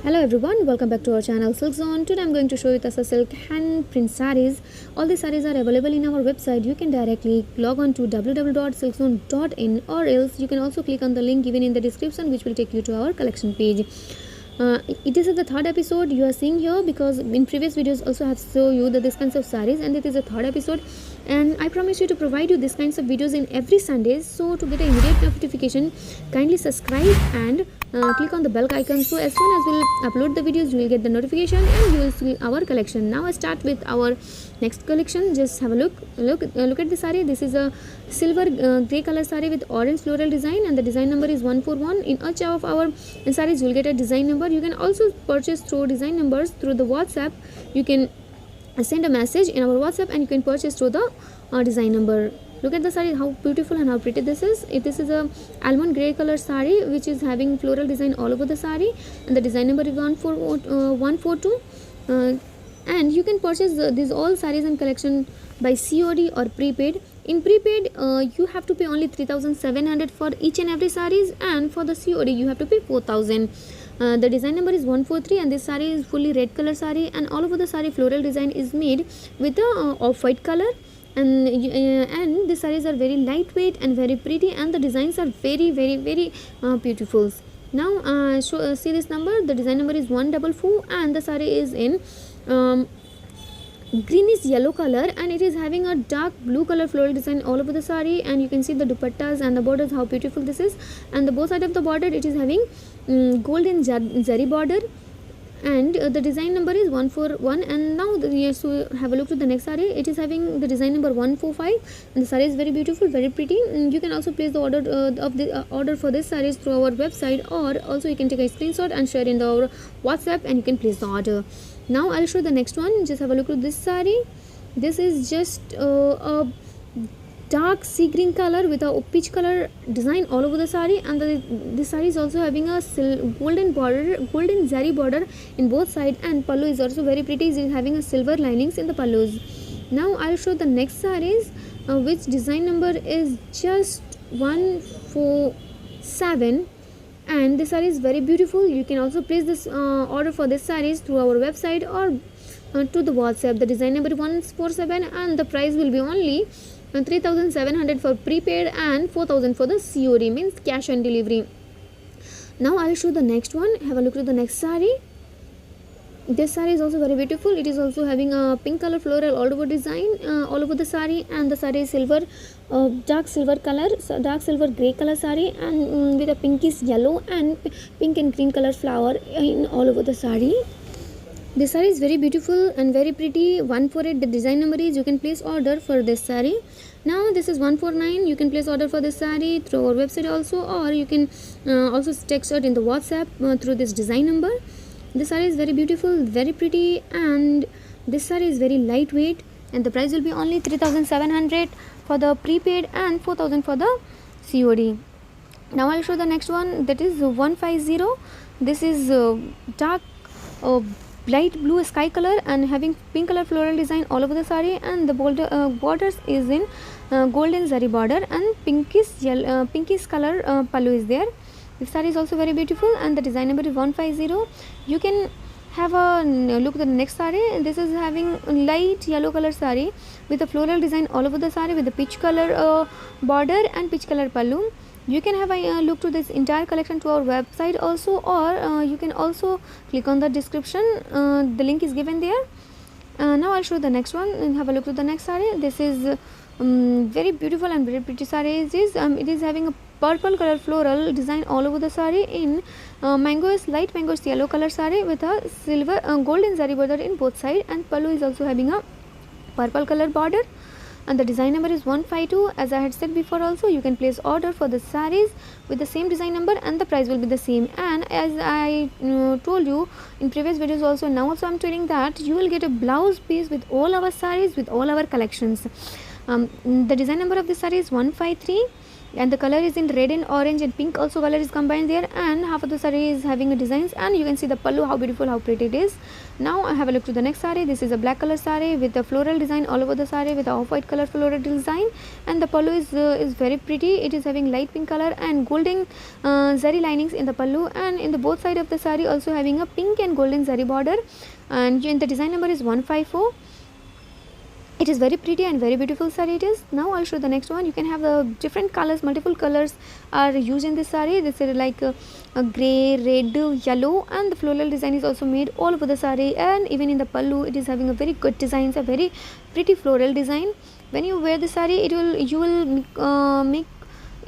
Hello everyone, welcome back to our channel Silk Zone. Today I'm going to show you Tassa Silk hand print sarees. All these sarees are available in our website. You can directly log on to www.silkzone.in, or else you can also click on the link given in the description, which will take you to our collection page. It is the third episode you are seeing here, because in previous videos also have shown you this kinds of sarees, and it is the third episode, and I promise you to provide you these kinds of videos in every Sunday. So to get an immediate notification, kindly subscribe and click on the bell icon, so as soon as we'll upload the videos, you will get the notification and you will see our collection. Now I start with our next collection. Just have a look at the saree. This is a silver grey color saree with orange floral design, and the design number is 141. In each of our sarees you will get a design number. You can also purchase through design numbers through the WhatsApp. You can send a message in our WhatsApp and you can purchase through the design number. Look at the saree, how beautiful and how pretty this is. This is a almond grey color saree which is having floral design all over the saree, and the design number is 142. And you can purchase these all sarees and collection by COD or prepaid. In prepaid, you have to pay only 3,700 for each and every sarees, and for the COD you have to pay 4,000. The design number is 143, and this saree is fully red color saree, and all over the saree floral design is made with a off-white color. And the sarees are very lightweight and very pretty, and the designs are very beautiful. Now see this number. The design number is 144, and the saree is in greenish yellow color, and it is having a dark blue color floral design all over the saree. And you can see the dupattas and the borders, how beautiful this is. And the both side of the border, it is having golden zari border, and the design number is 141. And now so have a look to the next saree. It is having the design number 145, and the saree is very beautiful, very pretty. You can also place the order of the order for this sarees through our website, or also you can take a screenshot and share in our WhatsApp, and you can place the order. Now I'll show the next one. Just have a look at this saree. This is just a dark sea green color with a peach color design all over the saree, and this saree is also having a golden zari border in both sides, and pallu is also very pretty. It is having a silver linings in the pallus. Now I'll show the next sarees, which design number is just 147. And this saree is very beautiful. You can also place this order for this sarees through our website or to the WhatsApp. The design number is 147, and the price will be only 3,700 for prepaid and 4,000 for the COD, means cash on delivery. Now I'll show the next one. Have a look at the next saree. This saree is also very beautiful. It is also having a pink color floral all over design all over the saree, and the saree is silver, dark silver color, dark silver grey color saree, and with a pinkish yellow and pink and green color flower in all over the saree. This saree is very beautiful and very pretty. 148 the design number is. You can place order for this saree. Now this is 149. You can place order for this saree through our website also, or you can also text it in the WhatsApp through this design number. This saree is very beautiful, very pretty, and this saree is very lightweight, and the price will be only 3,700 for the prepaid and 4,000 for the COD. Now I'll show the next one. That is 150. This is dark light blue sky color and having pink color floral design all over the saree, and the borders is in golden zari border, and pinkish color pallu is there. This saree is also very beautiful, and the design number is 150. You can have a look at the next saree. This is having light yellow color saree with a floral design all over the saree with the peach color border and peach color pallu. You can have a look to this entire collection to our website also, or you can also click on the description. The link is given there. Now I'll show the next one, and have a look to the next saree. This is very beautiful and very pretty saree. It is having a purple color floral design all over the saree in light mangoes yellow color saree with a silver golden zari border in both sides, and pallu is also having a purple color border, and the design number is 152. As I had said before also, you can place order for the sarees with the same design number, and the price will be the same. And as I told you in previous videos also, now also I'm telling that you will get a blouse piece with all our sarees, with all our collections. The design number of this saree is 153. and the color is in red and orange and pink also color is combined there, and half of the saree is having a designs, and you can see the pallu, how beautiful, how pretty it is. Now I have a look to the next saree. This is a black color saree with a floral design all over the saree with a off-white color floral design, and the pallu is very pretty. It is having light pink color and golden zari linings in the pallu, and in the both side of the saree also having a pink and golden zari border, and the design number is 154. It is very pretty and very beautiful saree it is. Now I'll show the next one. You can have the different colors, multiple colors are used in this saree. This is like a grey, red, yellow, and the floral design is also made all over the saree, and even in the pallu it is having a very good designs, a very pretty floral design. When you wear the saree, you will make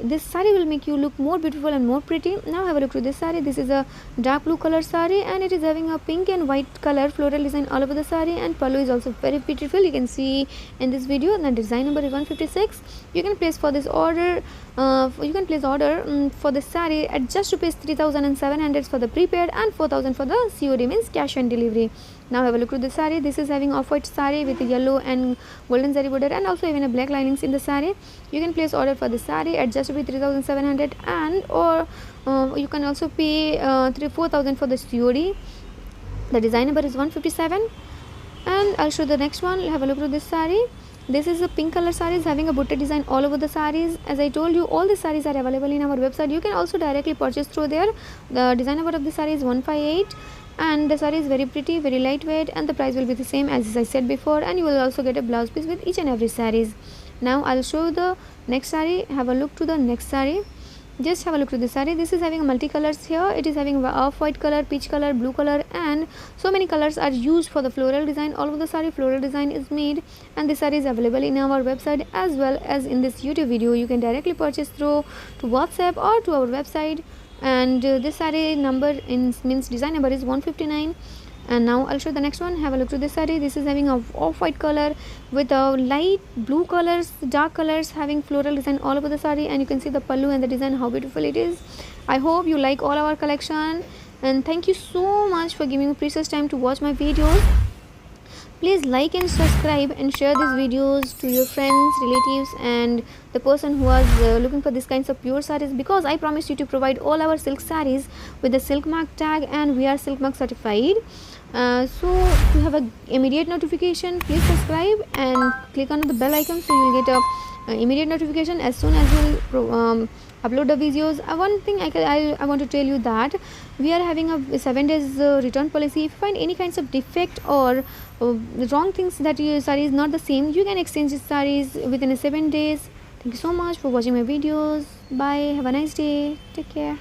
this saree will make you look more beautiful and more pretty. Now have a look to this saree. This is a dark blue color saree, and it is having a pink and white color floral design all over the saree, and pallu is also very beautiful. You can see in this video. The design number is 156. You can place for this order. You can place order for this saree at just rupees 3,700 for the prepaid and 4,000 for the COD, means cash on delivery. Now have a look to this saree. This is having off-white saree with a yellow and golden zari border, and also even a black linings in the saree. You can place order for this saree at just 3,700, and or you can also pay 4,000 for the COD. The design number is 157. And I'll show the next one. Have a look to this saree. This is a pink color sarees having a butta design all over the sarees. As I told you, all the sarees are available in our website. You can also directly purchase through there. The design number of the saree is 158, and the saree is very pretty, very lightweight, and the price will be the same as I said before, and you will also get a blouse piece with each and every sarees. Now I'll show the next saree. Have a look to the next saree. Just have a look to this saree. This is having multicolors here. It is having off-white color, peach color, blue color, and so many colors are used for the floral design. All of the saree floral design is made, and this saree is available in our website as well as in this YouTube video. You can directly purchase through to WhatsApp or to our website. And this saree number means design number is 159. And now I'll show the next one. Have a look to this saree. This is having a off-white color with a light blue colors, dark colors, having floral design all over the saree, and you can see the pallu and the design, how beautiful it is. I hope you like all our collection, and thank you so much for giving me precious time to watch my videos. Please like and subscribe and share these videos to your friends, relatives, and the person who was looking for these kinds of pure sarees, because I promise you to provide all our silk sarees with the silk mark tag, and we are silk mark certified. So to have a immediate notification, please subscribe and click on the bell icon, so you'll get a immediate notification as soon as we'll upload the videos. One thing I want to tell you that we are having a 7 days return policy. If you find any kinds of defect or wrong things that your saree is not the same, you can exchange the sarees within 7 days. Thank you so much for watching my videos. Bye. Have a nice day. Take care.